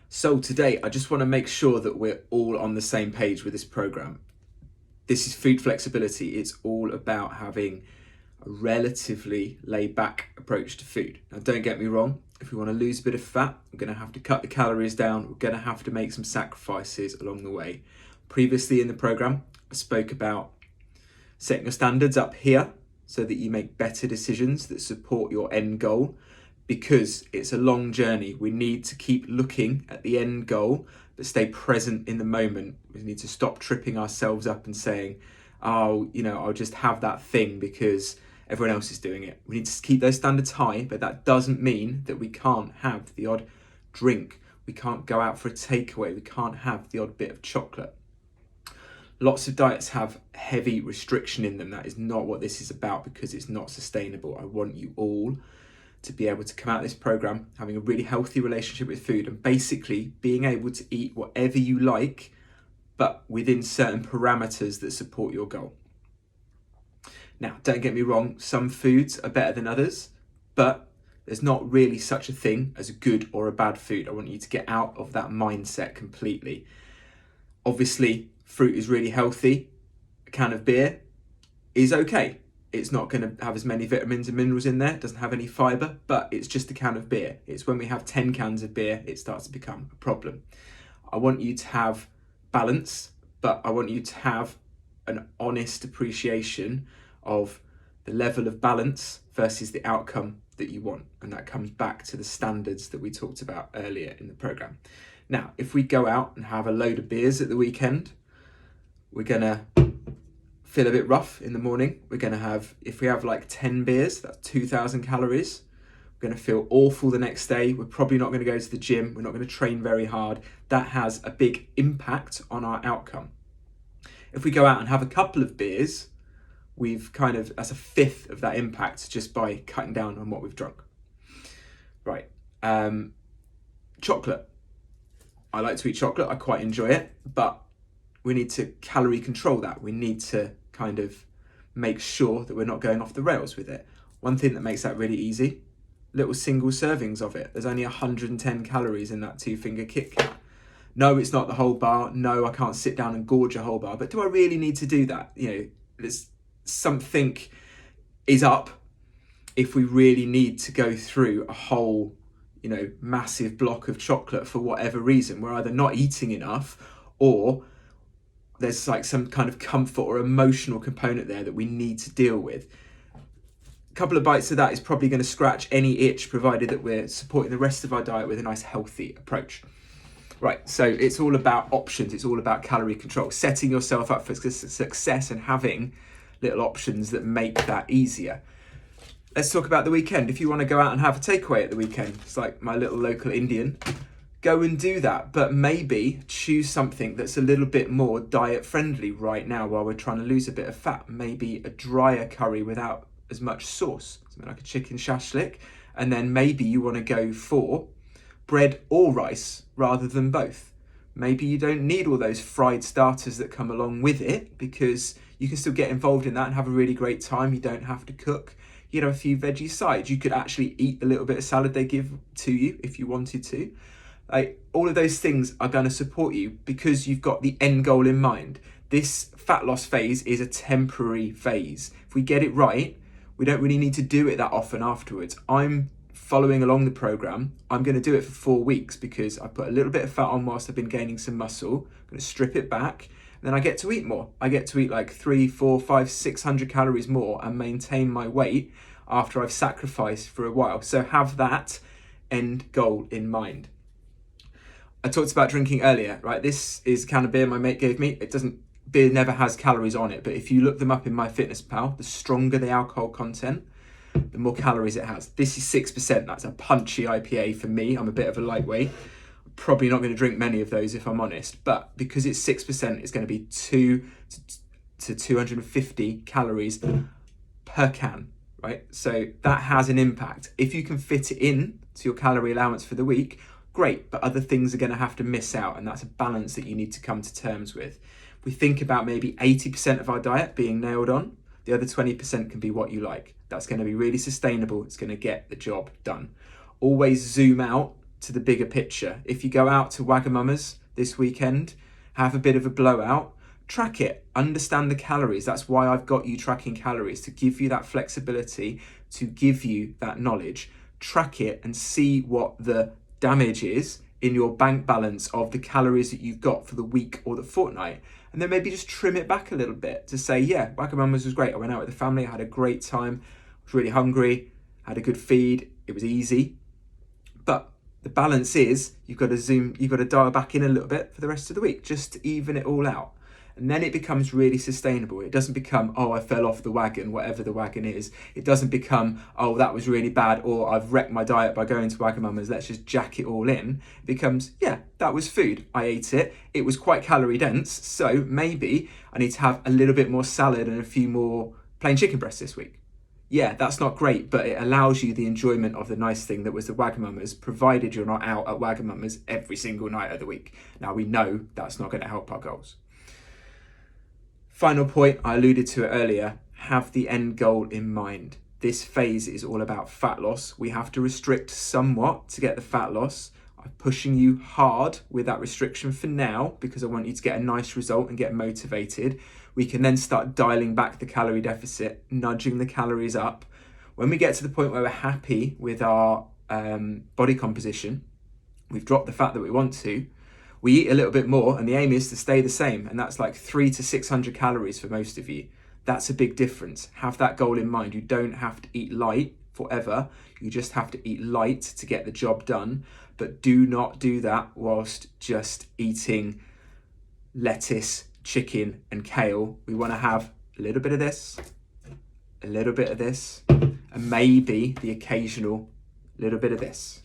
So today, I just want to make sure that we're all on the same page with this program. This is food flexibility. It's all about having a relatively laid back approach to food. Now, don't get me wrong. If we want to lose a bit of fat, we're going to have to cut the calories down. We're going to have to make some sacrifices along the way. Previously in the program, I spoke about setting your standards up here so that you make better decisions that support your end goal. Because it's a long journey, we need to keep looking at the end goal, but stay present in the moment. We need to stop tripping ourselves up and saying, oh, I'll just have that thing because everyone else is doing it. We need to keep those standards high, but that doesn't mean that we can't have the odd drink. We can't go out for a takeaway. We can't have the odd bit of chocolate. Lots of diets have heavy restriction in them. That is not what this is about because it's not sustainable. I want you all to be able to come out of this program having a really healthy relationship with food and basically being able to eat whatever you like, but within certain parameters that support your goal. Now, don't get me wrong, some foods are better than others, but there's not really such a thing as a good or a bad food. I want you to get out of that mindset completely. Obviously, fruit is really healthy. A can of beer is okay. It's not going to have as many vitamins and minerals in there. It doesn't have any fiber, but it's just a can of beer. It's when we have 10 cans of beer, it starts to become a problem. I want you to have balance, but I want you to have an honest appreciation of the level of balance versus the outcome that you want. And that comes back to the standards that we talked about earlier in the program. Now, if we go out and have a load of beers at the weekend, we're going to feel a bit rough in the morning. We're going to have, if we have like 10 beers, that's 2,000 calories. We're going to feel awful the next day. We're probably not going to go to the gym. We're not going to train very hard. That has a big impact on our outcome. If we go out and have a couple of beers, that's a fifth of that impact just by cutting down on what we've drunk. Right. Chocolate. I like to eat chocolate. I quite enjoy it, but we need to calorie control that. We need to kind of make sure that we're not going off the rails with it. One thing that makes that really easy, little single servings of it. There's only 110 calories in that 2-finger Kit Kat. No, it's not the whole bar. No, I can't sit down and gorge a whole bar. But do I really need to do that? There's something is up if we really need to go through a whole, massive block of chocolate for whatever reason. We're either not eating enough or there's like some kind of comfort or emotional component there that we need to deal with. A couple of bites of that is probably going to scratch any itch, provided that we're supporting the rest of our diet with a nice healthy approach. Right, so it's all about options. It's all about calorie control, setting yourself up for success and having little options that make that easier. Let's talk about the weekend. If you want to go out and have a takeaway at the weekend, it's like my little local Indian, go and do that, but maybe choose something that's a little bit more diet friendly right now while we're trying to lose a bit of fat. Maybe a drier curry without as much sauce, something like a chicken shashlik. And then maybe you want to go for bread or rice rather than both. Maybe you don't need all those fried starters that come along with it because you can still get involved in that and have a really great time. You don't have to cook. You have a few veggie sides. You could actually eat the little bit of salad they give to you if you wanted to. All of those things are going to support you because you've got the end goal in mind. This fat loss phase is a temporary phase. If we get it right, we don't really need to do it that often afterwards. I'm following along the program. I'm going to do it for 4 weeks because I put a little bit of fat on whilst I've been gaining some muscle. I'm going to strip it back and then I get to eat more. I get to eat like 300, 400, 500, 600 calories more and maintain my weight after I've sacrificed for a while. So have that end goal in mind. I talked about drinking earlier, right? This is a can of beer my mate gave me. Beer never has calories on it, but if you look them up in MyFitnessPal, the stronger the alcohol content, the more calories it has. This is 6%. That's a punchy IPA for me. I'm a bit of a lightweight. Probably not going to drink many of those if I'm honest, but because it's 6%, it's going to be 2 to 250 calories per can, right? So that has an impact. If you can fit it in to your calorie allowance for the week, great, but other things are going to have to miss out, and that's a balance that you need to come to terms with. If we think about maybe 80% of our diet being nailed on, the other 20% can be what you like. That's going to be really sustainable. It's going to get the job done. Always zoom out to the bigger picture. If you go out to Wagamama's this weekend, have a bit of a blowout, track it, understand the calories. That's why I've got you tracking calories, to give you that flexibility, to give you that knowledge. Track it and see what the damage is in your bank balance of the calories that you've got for the week or the fortnight. And then maybe just trim it back a little bit to say, yeah, Wagamama's was great. I went out with the family, I had a great time, I was really hungry, had a good feed, it was easy. But the balance is you've got to dial back in a little bit for the rest of the week, just to even it all out. And then it becomes really sustainable. It doesn't become, oh, I fell off the wagon, whatever the wagon is. It doesn't become, oh, that was really bad, or I've wrecked my diet by going to Wagamama's, let's just jack it all in. It becomes, yeah, that was food. I ate it. It was quite calorie dense, so maybe I need to have a little bit more salad and a few more plain chicken breasts this week. Yeah, that's not great, but it allows you the enjoyment of the nice thing that was the Wagamama's, provided you're not out at Wagamama's every single night of the week. Now, we know that's not going to help our goals. Final point, I alluded to it earlier, have the end goal in mind. This phase is all about fat loss. We have to restrict somewhat to get the fat loss. I'm pushing you hard with that restriction for now because I want you to get a nice result and get motivated. We can then start dialing back the calorie deficit, nudging the calories up. When we get to the point where we're happy with our body composition, we've dropped the fat that we want to, we eat a little bit more, and the aim is to stay the same, and that's like 300 to 600 calories for most of you. That's a big difference. Have that goal in mind. You don't have to eat light forever. You just have to eat light to get the job done, but do not do that whilst just eating lettuce, chicken, and kale. We want to have a little bit of this, a little bit of this, and maybe the occasional little bit of this.